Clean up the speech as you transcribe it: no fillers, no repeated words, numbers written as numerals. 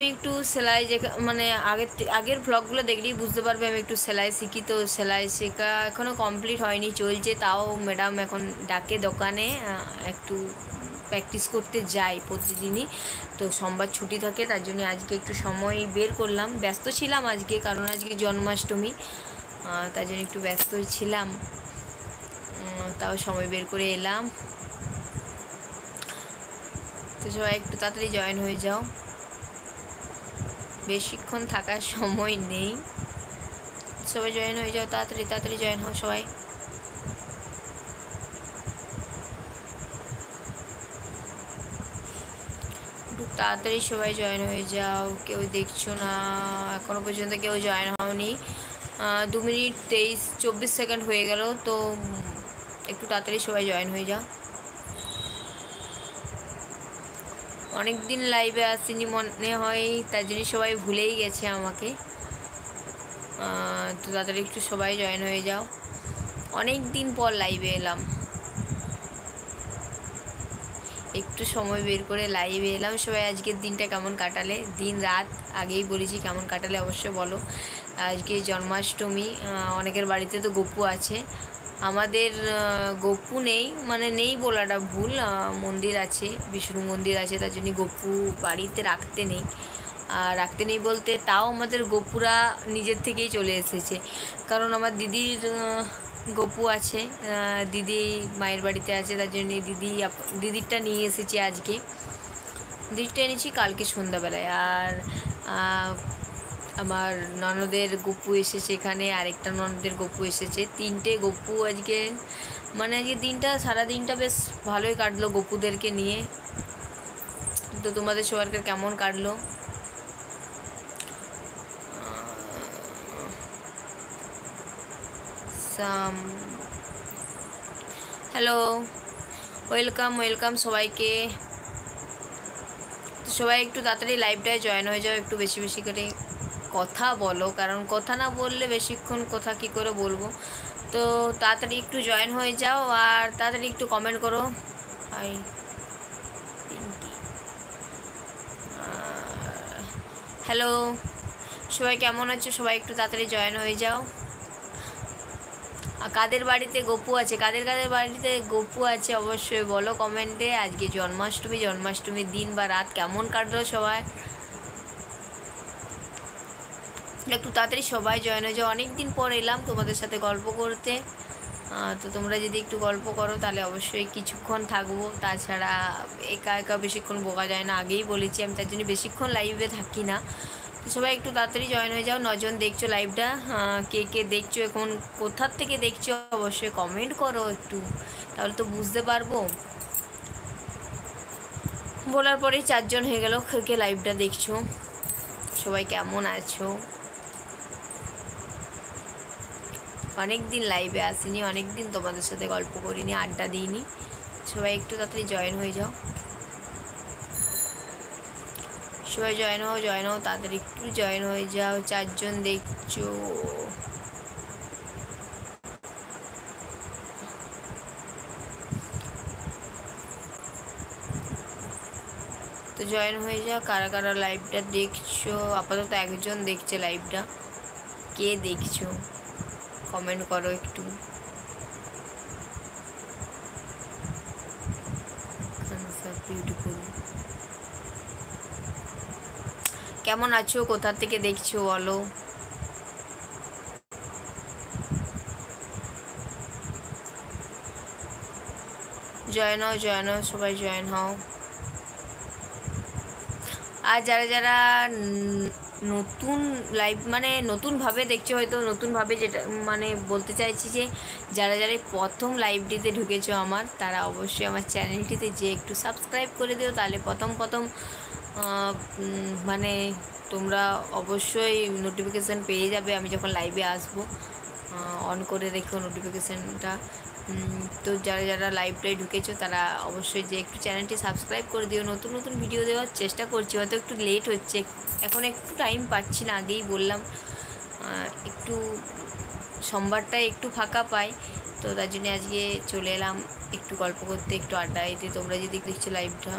একটু সেলাই যে মানে আগের ব্লগগুলো দেখলেই বুঝতে পারবে আমি একটু সেলাই শিখি। তো সেলাই শেখা এখনও কমপ্লিট হয়নি, চলছে। তাও ম্যাডাম এখন ডাকে দোকানে, একটু প্র্যাকটিস করতে যাই প্রতিদিনই। তো সোমবার ছুটি থাকে, তার জন্য আজকে একটু সময় বের করলাম। ব্যস্ত ছিলাম আজকে, কারণ আজকে জন্মাষ্টমী, তার জন্য একটু ব্যস্ত ছিলাম। তাও সময় বের করে এলাম। তো সবাই একটু তাড়াতাড়ি জয়েন হয়ে যাও, বেশিক্ষণ থাকার সময় নেই। সবাই জয়েন হয়ে যাও, তাড়াতাড়ি তাড়াতাড়ি জয়েন হও সবাই। একটু তাড়াতাড়ি সবাই জয়েন হয়ে যাও। কেউ দেখছো না, এখনো পর্যন্ত কেউ জয়েন হওনি। 2 মিনিট 24 সেকেন্ড হয়ে গেল। তো একটু তাড়াতাড়ি সবাই জয়েন হয়ে যাও। অনেক দিন লাইভে আসিনি মনে হয়, তার জন্য সবাই ভুলেই গেছে আমাকে। তো তাড়াতাড়ি একটু সবাই জয়েন হয়ে যাও। অনেক দিন পর লাইভে এলাম, একটু সময় বের করে লাইভে এলাম। সবাই আজকের দিনটা কেমন কাটালে, দিন রাত আগেই বলেছি কেমন কাটালে অবশ্যই বলো। আজকে জন্মাষ্টমী, অনেকের বাড়িতে তো গপু আছে। আমাদের গপু নেই, মানে নেই বলাটা ভুল, মন্দির আছে, বিষ্ণু মন্দির আছে, তার জন্য গপু বাড়িতে রাখতে নেই। আর রাখতে নেই বলতে, তাও আমাদের গপুরা নিজের থেকেই চলে এসেছে। কারণ আমার দিদির গপু আছে, দিদি মায়ের বাড়িতে আছে, তার জন্য দিদিরটা নিয়ে এসেছি আজকে। দিদিরটা এনেছি কালকে সন্ধ্যাবেলায়। আর আমার ননদের গপু এসেছে এখানে, আরেকটা ননদের গপু এসেছে, 3টে গপু আজকে। মানে আজকে দিনটা, সারা দিনটা বেশ ভালোই কাটলো গপুদেরকে নিয়ে। তো তোমাদের সবার কেমন কাটলো? হ্যালো, ওয়েলকাম ওয়েলকাম সবাইকে। তো সবাই একটু তাড়াতাড়ি লাইভটায় জয়েন হয়ে যাও, একটু বেশি বেশি করে কথা বলো, কারণ কথা না বললে বেশিক্ষণ কথা কী করে বলবো। তো তাড়াতাড়ি একটু জয়েন হয়ে যাও, আর তাড়াতাড়ি একটু কমেন্ট করো। হাই পিঙ্কি, হ্যালো, সবাই কেমন আছো? সবাই একটু তাড়াতাড়ি জয়েন হয়ে যাও। আর কাদের বাড়িতে গপু আছে, কাদের কাদের বাড়িতে গপু আছে অবশ্যই বলো কমেন্টে। আজকে জন্মাষ্টমীর দিন বা রাত কেমন কাটলো সবাই, একটু তাড়াতাড়ি সবাই জয়েন হয়ে যাও। অনেক দিন পর এলাম তোমাদের সাথে গল্প করতে। তো তোমরা যদি একটু গল্প করো তাহলে অবশ্যই কিছুক্ষণ থাকবো, তাছাড়া একা একা বেশিক্ষণ বোকা যায় না, আগেই বলেছি আমি, তার জন্য বেশিক্ষণ লাইভে থাকি না। তো সবাই একটু তাড়াতাড়ি জয়েন হয়ে যাও। 9জন দেখছো লাইভটা, কে কে দেখছো, এখন কোথার থেকে দেখছো অবশ্যই কমেন্ট করো একটু, তাহলে তো বুঝতে পারবো। বলার পরেই 4জন হয়ে গেল কে লাইভটা দেখছো। সবাই কেমন আছো? অনেক দিন লাইভে আসিনি, অনেক দিন তোমাদের সাথে গল্প করিনি, আড্ডা দিইনি। সবাই একটু তাড়াতাড়ি জয়েন হয়ে যাও। সবাই জয়েন হও তাড়াতাড়ি একটু জয়েন হয়ে যাও। 4জন দেখছো, তো জয়েন হয়ে যাও। কারা কারা লাইভটা দেখছো? আপাতত 1জন দেখছে লাইভটা, কে দেখছো কমেন্ট করো একটু। বিউটিফুল, কেমন আছো, কোথা থেকে দেখছো বলো। জয়েন হও সবাই জয়েন হও। আর যারা যারা নতুন লাইভ, মানে নতুনভাবে দেখছো, হয়তো নতুনভাবে, যেটা মানে বলতে চাইছি যে যারা যারা প্রথম লাইভটিতে ঢুকেছো আমার, তারা অবশ্যই আমার চ্যানেলটিতে যে একটু সাবস্ক্রাইব করে দিও, তাহলে প্রথম মানে তোমরা অবশ্যই নোটিফিকেশান পেয়ে যাবে আমি যখন লাইভে আসবো। অন করে রেখো নোটিফিকেশানটা। তো যারা যারা লাইভটায় ঢুকেছো তারা অবশ্যই যে একটু চ্যানেলটি সাবস্ক্রাইব করে দিও। নতুন নতুন ভিডিও দেওয়ার চেষ্টা করছি, হয়তো একটু লেট হচ্ছে, এখন একটু টাইম পাচ্ছি না, আগেই বললাম। একটু সোমবারটায় একটু ফাঁকা পাই, তো তার জন্য আজকে চলে এলাম একটু গল্প করতে, একটু আড্ডা দিতে। তোমরা যদি দেখছো লাইভটা,